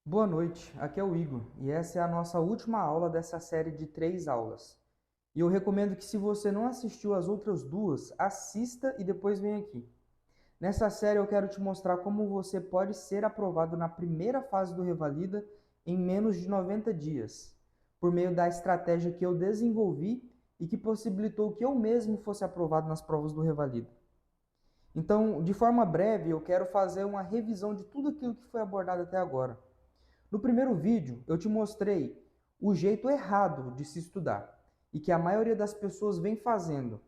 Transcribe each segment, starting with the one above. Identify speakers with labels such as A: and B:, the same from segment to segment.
A: Boa noite, aqui é o Igor e essa é a nossa última aula dessa série de 3 aulas. E eu recomendo que, se você não assistiu as outras duas, assista e depois venha aqui. Nessa série eu quero te mostrar como você pode ser aprovado na primeira fase do Revalida em menos de 90 dias, por meio da estratégia que eu desenvolvi e que possibilitou que eu mesmo fosse aprovado nas provas do Revalida. Então, de forma breve, eu quero fazer uma revisão de tudo aquilo que foi abordado até agora. No primeiro vídeo, eu te mostrei o jeito errado de se estudar e que a maioria das pessoas vem fazendo,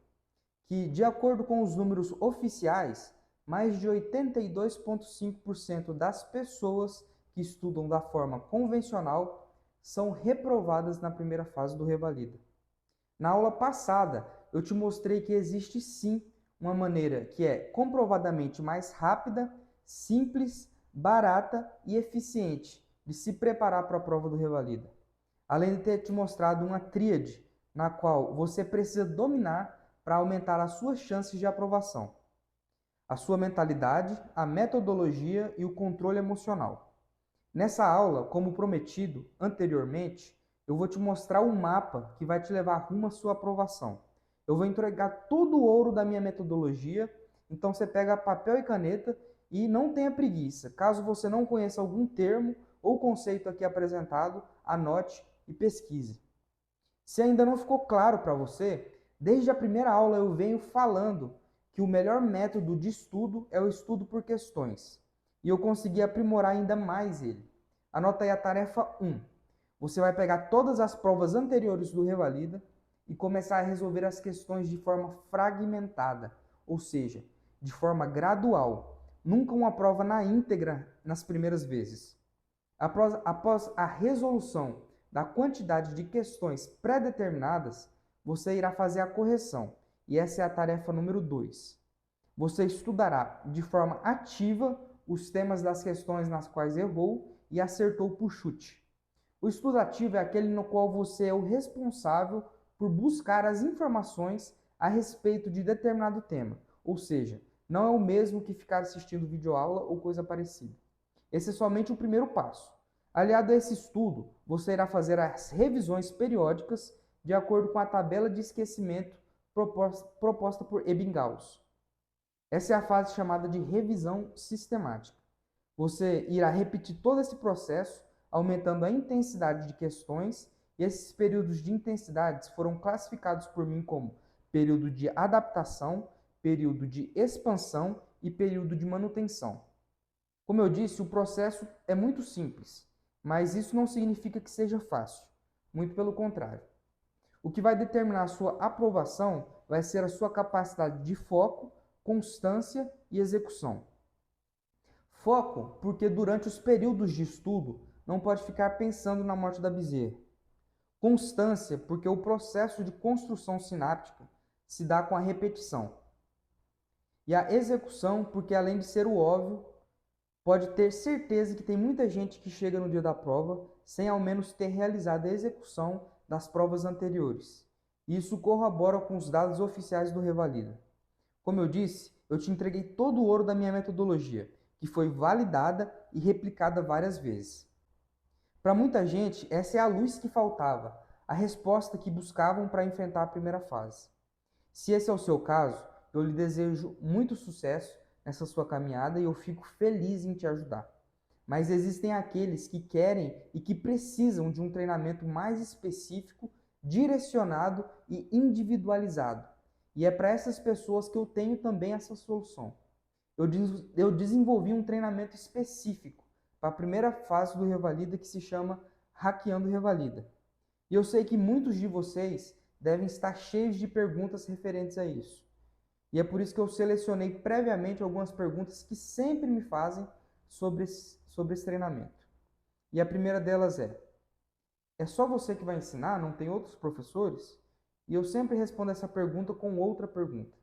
A: que, de acordo com os números oficiais, mais de 82,5% das pessoas que estudam da forma convencional são reprovadas na primeira fase do Revalida. Na aula passada, eu te mostrei que existe sim uma maneira que é comprovadamente mais rápida, simples, barata e eficiente de se preparar para a prova do Revalida. Além de ter te mostrado uma tríade na qual você precisa dominar para aumentar as suas chances de aprovação: a sua mentalidade, a metodologia e o controle emocional. Nessa aula, como prometido anteriormente, eu vou te mostrar um mapa que vai te levar rumo à sua aprovação. Eu vou entregar todo o ouro da minha metodologia, então você pega papel e caneta e não tenha preguiça. Caso você não conheça algum termo ou conceito aqui apresentado, anote e pesquise. Se ainda não ficou claro para você, desde a primeira aula eu venho falando que o melhor método de estudo é o estudo por questões. E eu consegui aprimorar ainda mais ele. Anota aí a tarefa 1. Você vai pegar todas as provas anteriores do Revalida e começar a resolver as questões de forma fragmentada, ou seja, de forma gradual. Nunca uma prova na íntegra nas primeiras vezes. Após a resolução da quantidade de questões pré-determinadas, você irá fazer a correção. E essa é a tarefa número 2. Você estudará de forma ativa os temas das questões nas quais errou e acertou por chute. O estudo ativo é aquele no qual você é o responsável por buscar as informações a respeito de determinado tema, ou seja, não é o mesmo que ficar assistindo videoaula ou coisa parecida. Esse é somente o primeiro passo. Aliado a esse estudo, você irá fazer as revisões periódicas de acordo com a tabela de esquecimento proposta por Ebbinghaus. Essa é a fase chamada de revisão sistemática. Você irá repetir todo esse processo, aumentando a intensidade de questões, e esses períodos de intensidades foram classificados por mim como período de adaptação, período de expansão e período de manutenção. Como eu disse, o processo é muito simples, mas isso não significa que seja fácil. Muito pelo contrário. O que vai determinar a sua aprovação vai ser a sua capacidade de foco, constância e execução. Foco, porque durante os períodos de estudo não pode ficar pensando na morte da bezerra. Constância, porque o processo de construção sináptica se dá com a repetição. E a execução, porque além de ser o óbvio, pode ter certeza que tem muita gente que chega no dia da prova sem ao menos ter realizado a execução das provas anteriores. E isso corrobora com os dados oficiais do Revalida. Como eu disse, eu te entreguei todo o ouro da minha metodologia, que foi validada e replicada várias vezes. Para muita gente, essa é a luz que faltava, a resposta que buscavam para enfrentar a primeira fase. Se esse é o seu caso, eu lhe desejo muito sucesso nessa sua caminhada e eu fico feliz em te ajudar. Mas existem aqueles que querem e que precisam de um treinamento mais específico, direcionado e individualizado. E é para essas pessoas que eu tenho também essa solução. Eu desenvolvi um treinamento específico para a primeira fase do Revalida que se chama Hackeando Revalida. E eu sei que muitos de vocês devem estar cheios de perguntas referentes a isso. E é por isso que eu selecionei previamente algumas perguntas que sempre me fazem sobre esse treinamento. E a primeira delas é só você que vai ensinar? Não tem outros professores? E eu sempre respondo essa pergunta com outra pergunta.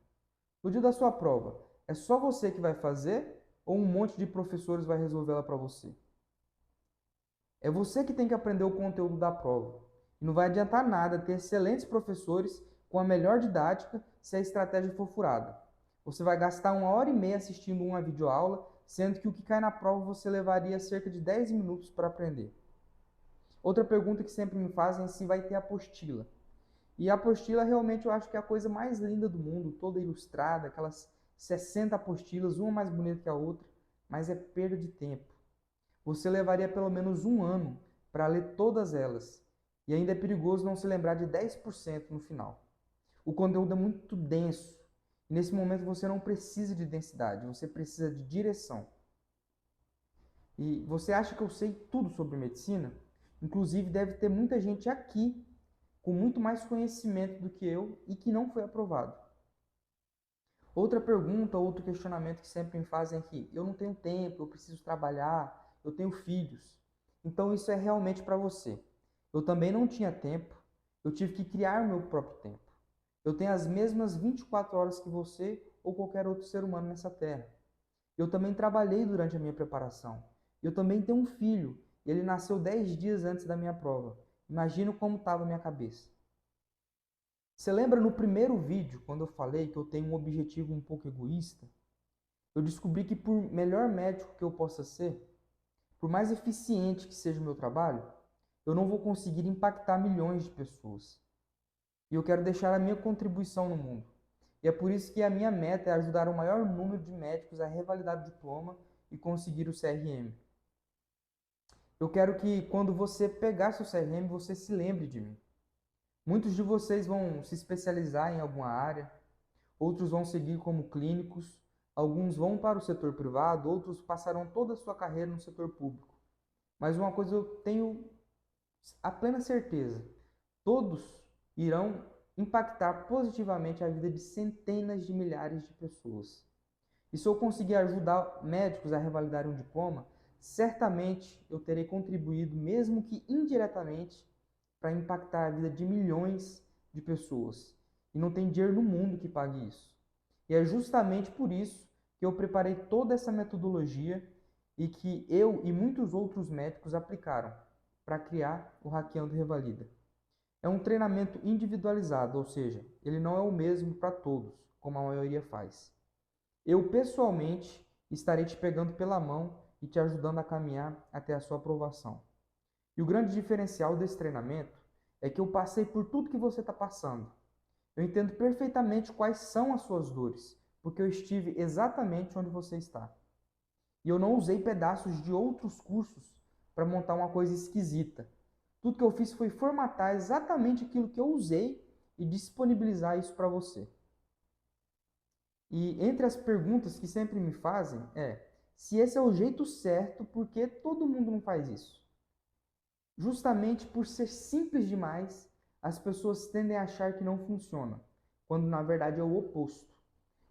A: No dia da sua prova, é só você que vai fazer ou um monte de professores vai resolver ela para você? É você que tem que aprender o conteúdo da prova. E não vai adiantar nada ter excelentes professores com a melhor didática se a estratégia for furada. Você vai gastar 1 hora e meia assistindo uma videoaula, sendo que o que cai na prova você levaria cerca de 10 minutos para aprender. Outra pergunta que sempre me fazem é se vai ter apostila. E a apostila realmente eu acho que é a coisa mais linda do mundo, toda ilustrada, aquelas 60 apostilas, uma mais bonita que a outra, mas é perda de tempo. Você levaria pelo menos um ano para ler todas elas. E ainda é perigoso não se lembrar de 10% no final. O conteúdo é muito denso. E nesse momento você não precisa de densidade, você precisa de direção. E você acha que eu sei tudo sobre medicina? Inclusive deve ter muita gente aqui com muito mais conhecimento do que eu e que não foi aprovado. Outra pergunta, outro questionamento que sempre me fazem é que eu não tenho tempo, eu preciso trabalhar, eu tenho filhos. Então isso é realmente para você. Eu também não tinha tempo, eu tive que criar o meu próprio tempo. Eu tenho as mesmas 24 horas que você ou qualquer outro ser humano nessa terra. Eu também trabalhei durante a minha preparação. Eu também tenho um filho, ele nasceu 10 dias antes da minha prova. Imagina como estava a minha cabeça. Você lembra no primeiro vídeo, quando eu falei que eu tenho um objetivo um pouco egoísta? Eu descobri que por melhor médico que eu possa ser, por mais eficiente que seja o meu trabalho, eu não vou conseguir impactar milhões de pessoas. E eu quero deixar a minha contribuição no mundo. E é por isso que a minha meta é ajudar o maior número de médicos a revalidar o diploma e conseguir o CRM. Eu quero que quando você pegar seu CRM, você se lembre de mim. Muitos de vocês vão se especializar em alguma área, outros vão seguir como clínicos, alguns vão para o setor privado, outros passarão toda a sua carreira no setor público. Mas uma coisa eu tenho a plena certeza: todos irão impactar positivamente a vida de centenas de milhares de pessoas. E se eu conseguir ajudar médicos a revalidarem um diploma, certamente eu terei contribuído, mesmo que indiretamente, para impactar a vida de milhões de pessoas. E não tem dinheiro no mundo que pague isso. E é justamente por isso que eu preparei toda essa metodologia e que eu e muitos outros médicos aplicaram para criar o Hackeando Revalida. É um treinamento individualizado, ou seja, ele não é o mesmo para todos, como a maioria faz. Eu, pessoalmente, estarei te pegando pela mão e te ajudando a caminhar até a sua aprovação. E o grande diferencial desse treinamento é que eu passei por tudo que você está passando. Eu entendo perfeitamente quais são as suas dores, porque eu estive exatamente onde você está. E eu não usei pedaços de outros cursos para montar uma coisa esquisita. Tudo que eu fiz foi formatar exatamente aquilo que eu usei e disponibilizar isso para você. E entre as perguntas que sempre me fazem é: se esse é o jeito certo, por que todo mundo não faz isso? Justamente por ser simples demais, as pessoas tendem a achar que não funciona, quando na verdade é o oposto.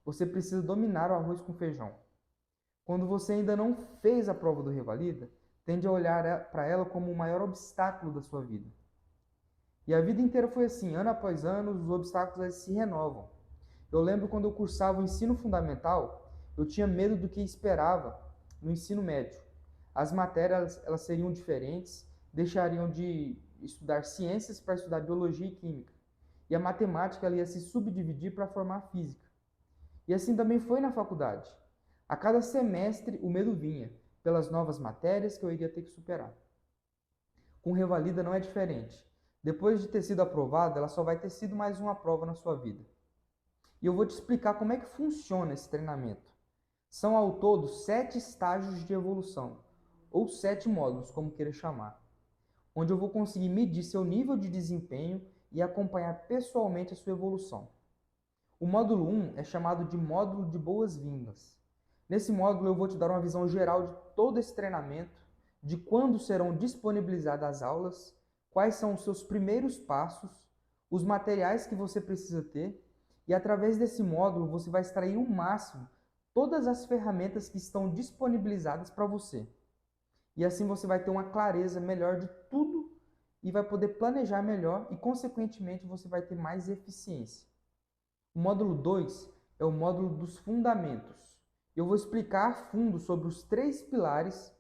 A: Você precisa dominar o arroz com feijão. Quando você ainda não fez a prova do Revalida, tende a olhar para ela como o maior obstáculo da sua vida. E a vida inteira foi assim, ano após ano, os obstáculos se renovam. Eu lembro quando eu cursava o ensino fundamental, eu tinha medo do que esperava no ensino médio. As matérias elas seriam diferentes, deixariam de estudar ciências para estudar biologia e química. E a matemática ela ia se subdividir para formar física. E assim também foi na faculdade. A cada semestre o medo vinha, pelas novas matérias que eu iria ter que superar. Com Revalida não é diferente. Depois de ter sido aprovada, ela só vai ter sido mais uma prova na sua vida. E eu vou te explicar como é que funciona esse treinamento. São ao todo 7 estágios de evolução, ou 7 módulos, como queira chamar, onde eu vou conseguir medir seu nível de desempenho e acompanhar pessoalmente a sua evolução. O módulo 1 é chamado de módulo de boas-vindas. Nesse módulo eu vou te dar uma visão geral de todo esse treinamento, de quando serão disponibilizadas as aulas, quais são os seus primeiros passos, os materiais que você precisa ter, e através desse módulo você vai extrair o máximo todas as ferramentas que estão disponibilizadas para você. E assim você vai ter uma clareza melhor de tudo e vai poder planejar melhor e, consequentemente, você vai ter mais eficiência. O módulo 2 é o módulo dos fundamentos. Eu vou explicar a fundo sobre os 3 pilares,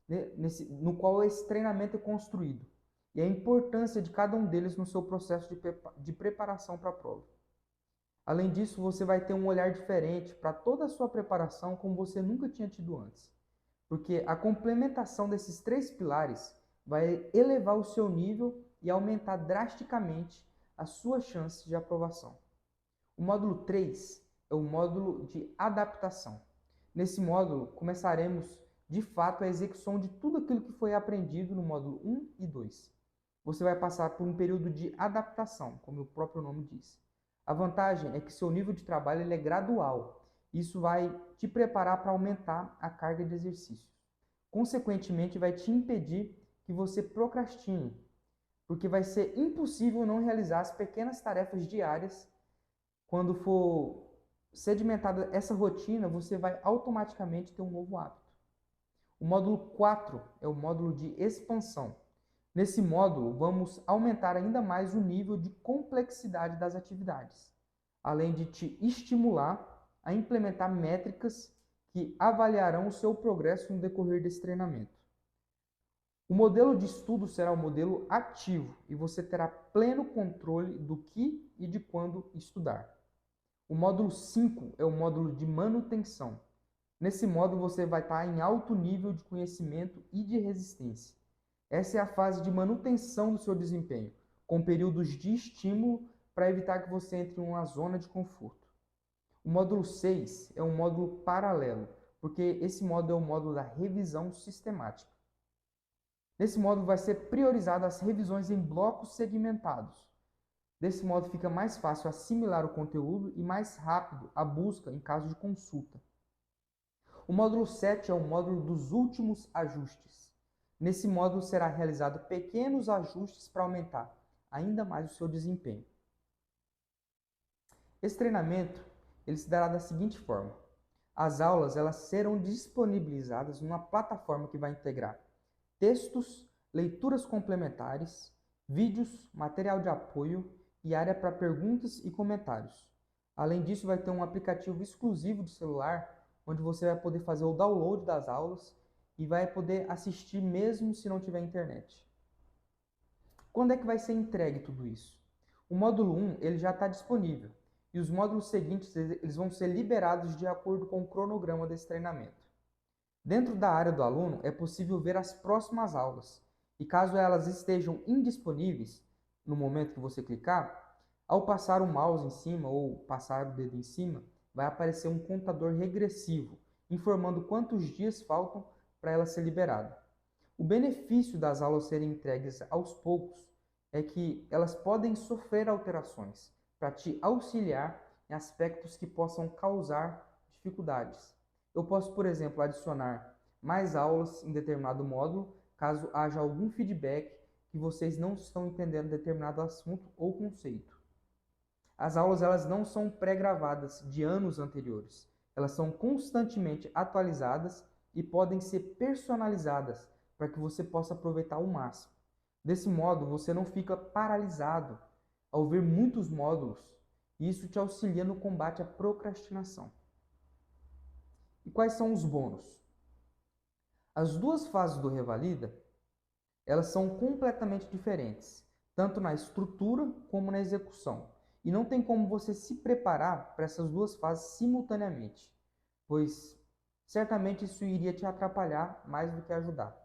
A: né, no qual esse treinamento é construído e a importância de cada um deles no seu processo de preparação para a prova. Além disso, você vai ter um olhar diferente para toda a sua preparação como você nunca tinha tido antes. porque a complementação desses três pilares vai elevar o seu nível e aumentar drasticamente as suas chances de aprovação. O módulo 3 é o módulo de adaptação. Nesse módulo, começaremos de fato a execução de tudo aquilo que foi aprendido no módulo 1 e 2. Você vai passar por um período de adaptação, como o próprio nome diz. A vantagem é que seu nível de trabalho ele é gradual. Isso vai te preparar para aumentar a carga de exercícios. Consequentemente, vai te impedir que você procrastine, porque vai ser impossível não realizar as pequenas tarefas diárias. Quando for sedimentada essa rotina, você vai automaticamente ter um novo hábito. O módulo 4 é o módulo de expansão. Nesse módulo, vamos aumentar ainda mais o nível de complexidade das atividades, além de te estimular a implementar métricas que avaliarão o seu progresso no decorrer desse treinamento. O modelo de estudo será o modelo ativo e você terá pleno controle do que e de quando estudar. O módulo 5 é o módulo de manutenção. Nesse módulo você vai estar em alto nível de conhecimento e de resistência. Essa é a fase de manutenção do seu desempenho, com períodos de estímulo para evitar que você entre em uma zona de conforto. O módulo 6 é um módulo paralelo, porque esse módulo é o módulo da revisão sistemática. Nesse módulo vai ser priorizado as revisões em blocos segmentados. Desse modo fica mais fácil assimilar o conteúdo e mais rápido a busca em caso de consulta. O módulo 7 é o módulo dos últimos ajustes. Nesse módulo será realizado pequenos ajustes para aumentar ainda mais o seu desempenho. Esse treinamento ele se dará da seguinte forma. As aulas elas serão disponibilizadas numa plataforma que vai integrar textos, leituras complementares, vídeos, material de apoio e área para perguntas e comentários. Além disso, vai ter um aplicativo exclusivo de celular, onde você vai poder fazer o download das aulas e vai poder assistir mesmo se não tiver internet. Quando é que vai ser entregue tudo isso? O módulo 1 ele já está disponível e os módulos seguintes eles vão ser liberados de acordo com o cronograma desse treinamento. Dentro da área do aluno é possível ver as próximas aulas e caso elas estejam indisponíveis no momento que você clicar, ao passar o mouse em cima ou passar o dedo em cima, vai aparecer um contador regressivo informando quantos dias faltam para ela ser liberada. O benefício das aulas serem entregues aos poucos é que elas podem sofrer alterações para te auxiliar em aspectos que possam causar dificuldades. Eu posso, por exemplo, adicionar mais aulas em determinado módulo, caso haja algum feedback que vocês não estão entendendo determinado assunto ou conceito. As aulas elas não são pré-gravadas de anos anteriores. Elas são constantemente atualizadas e podem ser personalizadas para que você possa aproveitar ao máximo. Desse modo, você não fica paralisado ao ver muitos módulos e isso te auxilia no combate à procrastinação. E quais são os bônus? As duas fases do Revalida, elas são completamente diferentes, tanto na estrutura como na execução. E não tem como você se preparar para essas duas fases simultaneamente, pois certamente isso iria te atrapalhar mais do que ajudar.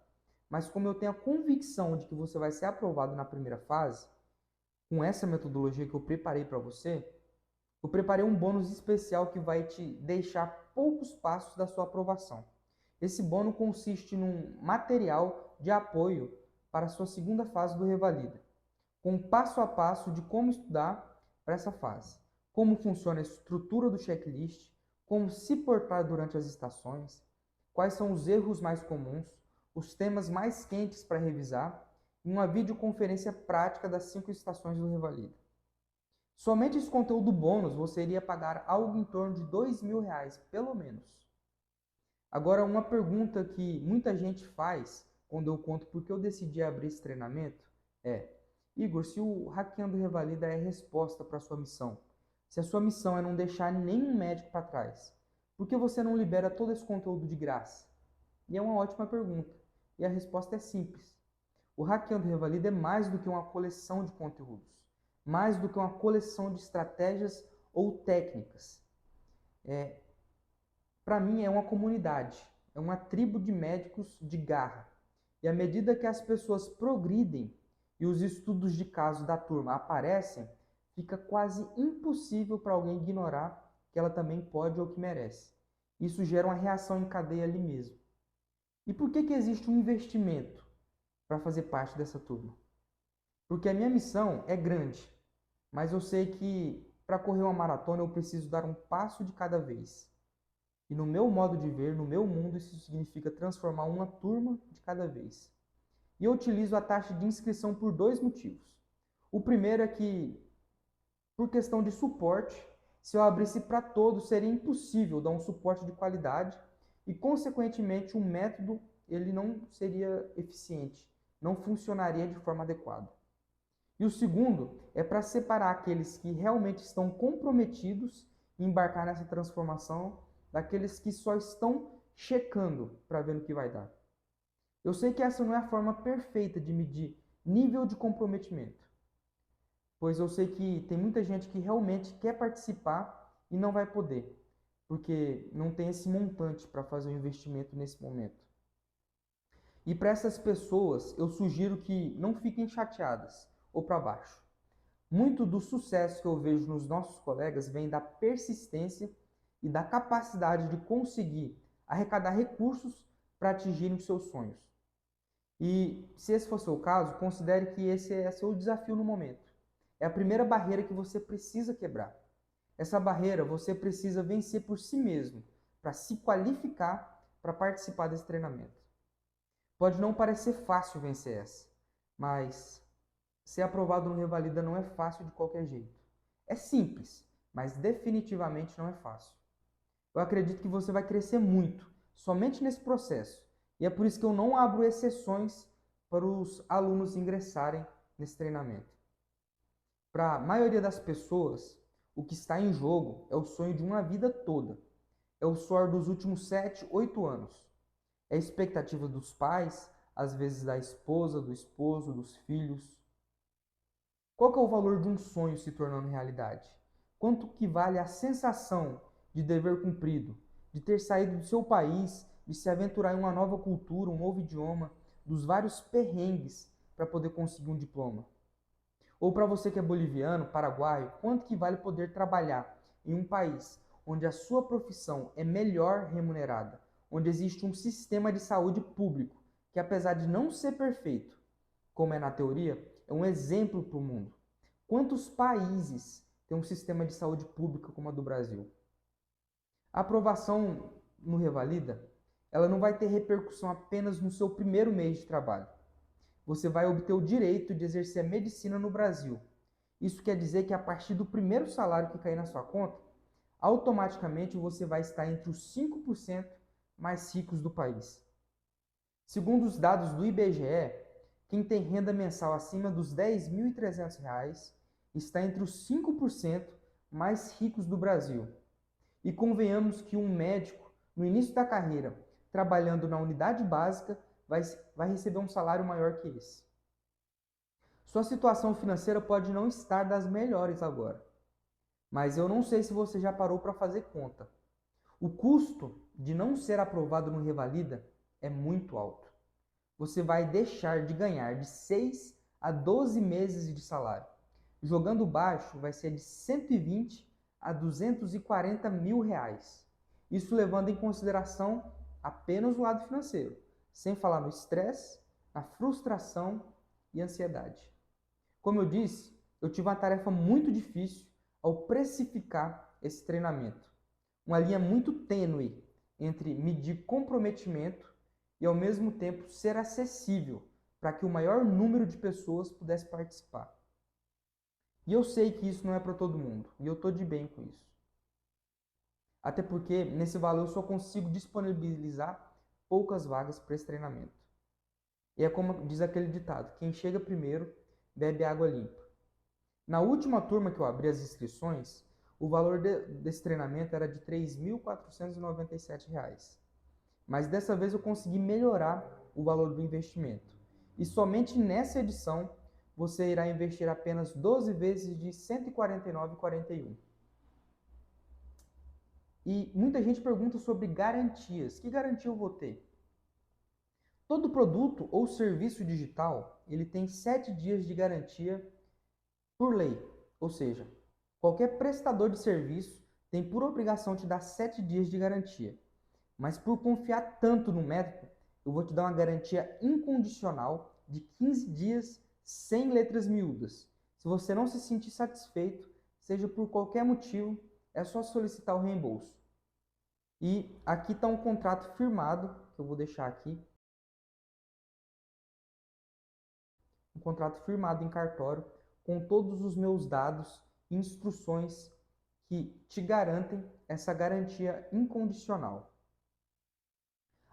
A: Mas como eu tenho a convicção de que você vai ser aprovado na primeira fase, com essa metodologia que eu preparei para você, eu preparei um bônus especial que vai te deixar poucos passos da sua aprovação. Esse bônus consiste num material de apoio para a sua segunda fase do Revalida, com passo a passo de como estudar para essa fase, como funciona a estrutura do checklist, como se portar durante as estações, quais são os erros mais comuns, os temas mais quentes para revisar e uma videoconferência prática das 5 estações do Revalida. Somente esse conteúdo bônus você iria pagar algo em torno de R$2.000, pelo menos. Agora, uma pergunta que muita gente faz quando eu conto por que eu decidi abrir esse treinamento é: Igor, se o Hackeando Revalida é a resposta para a sua missão, se a sua missão é não deixar nenhum médico para trás, por que você não libera todo esse conteúdo de graça? E é uma ótima pergunta. E a resposta é simples. O Hackeando Revalida é mais do que uma coleção de conteúdos, mais do que uma coleção de estratégias ou técnicas. Para mim é uma comunidade, é uma tribo de médicos de garra. E à medida que as pessoas progridem e os estudos de caso da turma aparecem, fica quase impossível para alguém ignorar que ela também pode ou que merece. Isso gera uma reação em cadeia ali mesmo. E por que existe um investimento para fazer parte dessa turma? Porque a minha missão é grande, mas eu sei que para correr uma maratona eu preciso dar um passo de cada vez. E no meu modo de ver, no meu mundo, isso significa transformar uma turma de cada vez. E eu utilizo a taxa de inscrição por dois motivos. O primeiro é que, por questão de suporte, se eu abrisse para todos, seria impossível dar um suporte de qualidade e, consequentemente, o método ele não seria eficiente, não funcionaria de forma adequada. E o segundo é para separar aqueles que realmente estão comprometidos em embarcar nessa transformação daqueles que só estão checando para ver no que vai dar. Eu sei que essa não é a forma perfeita de medir nível de comprometimento, pois eu sei que tem muita gente que realmente quer participar e não vai poder, porque não tem esse montante para fazer um investimento nesse momento. E para essas pessoas, eu sugiro que não fiquem chateadas ou para baixo. Muito do sucesso que eu vejo nos nossos colegas vem da persistência e da capacidade de conseguir arrecadar recursos para atingirem os seus sonhos. E se esse for o seu caso, considere que esse é seu desafio no momento. É a primeira barreira que você precisa quebrar. Essa barreira você precisa vencer por si mesmo, para se qualificar para participar desse treinamento. Pode não parecer fácil vencer essa, mas ser aprovado no Revalida não é fácil de qualquer jeito. É simples, mas definitivamente não é fácil. Eu acredito que você vai crescer muito, somente nesse processo. E é por isso que eu não abro exceções para os alunos ingressarem nesse treinamento. Para a maioria das pessoas, o que está em jogo é o sonho de uma vida toda. É o suor dos últimos 7, 8 anos. É a expectativa dos pais, às vezes da esposa, do esposo, dos filhos. Qual que é o valor de um sonho se tornando realidade? Quanto que vale a sensação de dever cumprido, de ter saído do seu país, de se aventurar em uma nova cultura, um novo idioma, dos vários perrengues para poder conseguir um diploma? Ou para você que é boliviano, paraguaio, quanto que vale poder trabalhar em um país onde a sua profissão é melhor remunerada, onde existe um sistema de saúde público que, apesar de não ser perfeito, como é na teoria, é um exemplo para o mundo. Quantos países têm um sistema de saúde pública como a do Brasil? A aprovação no Revalida, ela não vai ter repercussão apenas no seu primeiro mês de trabalho. Você vai obter o direito de exercer a medicina no Brasil. Isso quer dizer que a partir do primeiro salário que cair na sua conta, automaticamente você vai estar entre os 5% mais ricos do país. Segundo os dados do IBGE, quem tem renda mensal acima dos R$ 10.300 está entre os 5% mais ricos do Brasil. E convenhamos que um médico, no início da carreira, trabalhando na unidade básica, vai receber um salário maior que esse. Sua situação financeira pode não estar das melhores agora, mas eu não sei se você já parou para fazer conta. O custo de não ser aprovado no Revalida é muito alto. Você vai deixar de ganhar de 6 a 12 meses de salário. Jogando baixo, vai ser de 120 a 240 mil reais. Isso levando em consideração apenas o lado financeiro, sem falar no estresse, na frustração e ansiedade. Como eu disse, eu tive uma tarefa muito difícil ao precificar esse treinamento. Uma linha muito tênue entre medir comprometimento e ao mesmo tempo ser acessível para que o maior número de pessoas pudesse participar. E eu sei que isso não é para todo mundo, e eu estou de bem com isso. Até porque nesse valor eu só consigo disponibilizar poucas vagas para esse treinamento. E é como diz aquele ditado, quem chega primeiro bebe água limpa. Na última turma que eu abri as inscrições, o valor desse treinamento era de R$ 3.497. Mas dessa vez eu consegui melhorar o valor do investimento. E somente nessa edição você irá investir apenas 12 vezes de R$ 149,41. E muita gente pergunta sobre garantias. Que garantia eu vou ter? Todo produto ou serviço digital, ele tem 7 dias de garantia por lei. Ou seja, qualquer prestador de serviço tem por obrigação te dar 7 dias de garantia. Mas por confiar tanto no método, eu vou te dar uma garantia incondicional de 15 dias sem letras miúdas. Se você não se sentir satisfeito, seja por qualquer motivo, é só solicitar o reembolso. E aqui está um contrato firmado, que eu vou deixar aqui. Um contrato firmado em cartório com todos os meus dados e instruções que te garantem essa garantia incondicional.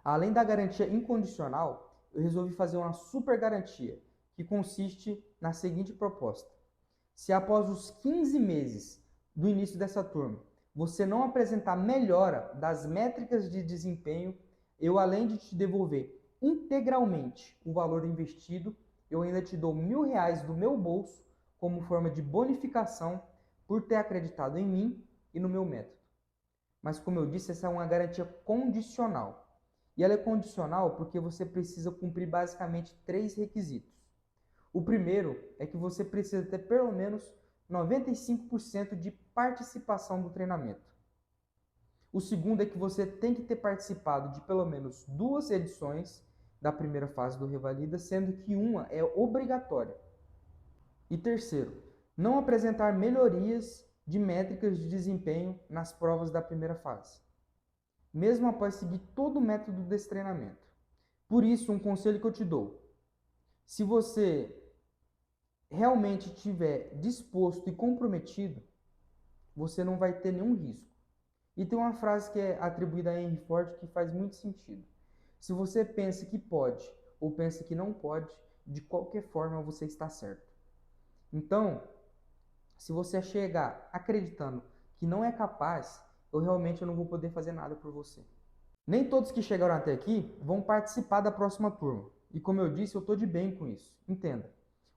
A: Além da garantia incondicional, eu resolvi fazer uma super garantia, que consiste na seguinte proposta. Se após os 15 meses do início dessa turma, você não apresentar melhora das métricas de desempenho, eu, além de te devolver integralmente o valor investido, eu ainda te dou R$ 1.000 do meu bolso como forma de bonificação por ter acreditado em mim e no meu método. Mas, como eu disse, essa é uma garantia condicional. E ela é condicional porque você precisa cumprir basicamente 3 requisitos. O primeiro é que você precisa ter pelo menos 95% de participação do treinamento. O segundo é que você tem que ter participado de pelo menos 2 edições da primeira fase do Revalida, sendo que uma é obrigatória. E terceiro, não apresentar melhorias de métricas de desempenho nas provas da primeira fase, mesmo após seguir todo o método desse treinamento. Por isso, um conselho que eu te dou: se você realmente estiver disposto e comprometido, você não vai ter nenhum risco. E tem uma frase que é atribuída a Henry Ford que faz muito sentido. Se você pensa que pode ou pensa que não pode, de qualquer forma você está certo. Então, se você chegar acreditando que não é capaz, eu realmente não vou poder fazer nada por você. Nem todos que chegaram até aqui vão participar da próxima turma. E como eu disse, eu estou de bem com isso. Entenda.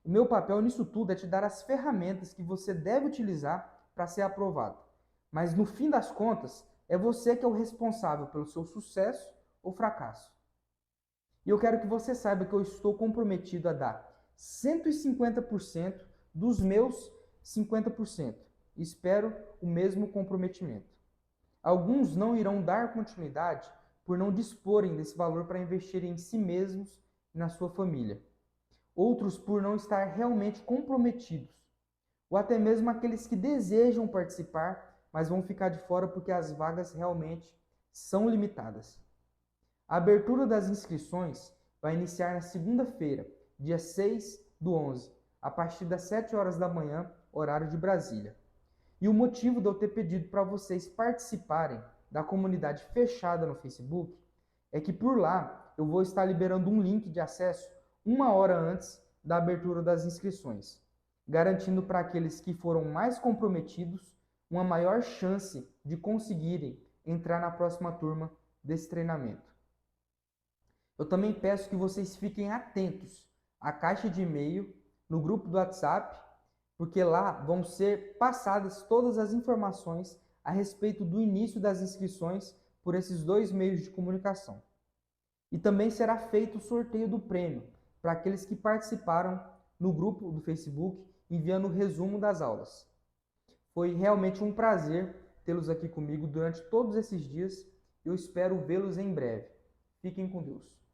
A: O meu papel nisso tudo é te dar as ferramentas que você deve utilizar para ser aprovado. Mas no fim das contas, é você que é o responsável pelo seu sucesso ou fracasso. E eu quero que você saiba que eu estou comprometido a dar 150% dos meus 50%. Espero o mesmo comprometimento. Alguns não irão dar continuidade por não disporem desse valor para investir em si mesmos e na sua família. Outros por não estar realmente comprometidos. Ou até mesmo aqueles que desejam participar, mas vão ficar de fora porque as vagas realmente são limitadas. A abertura das inscrições vai iniciar na segunda-feira, dia 6/11, a partir das 7 horas da manhã, horário de Brasília. E o motivo de eu ter pedido para vocês participarem da comunidade fechada no Facebook é que por lá eu vou estar liberando um link de acesso 1 hora antes da abertura das inscrições, garantindo para aqueles que foram mais comprometidos uma maior chance de conseguirem entrar na próxima turma desse treinamento. Eu também peço que vocês fiquem atentos à caixa de e-mail, no grupo do WhatsApp, porque lá vão ser passadas todas as informações a respeito do início das inscrições por esses 2 meios de comunicação. E também será feito o sorteio do prêmio para aqueles que participaram no grupo do Facebook, enviando o resumo das aulas. Foi realmente um prazer tê-los aqui comigo durante todos esses dias e eu espero vê-los em breve. Fiquem com Deus.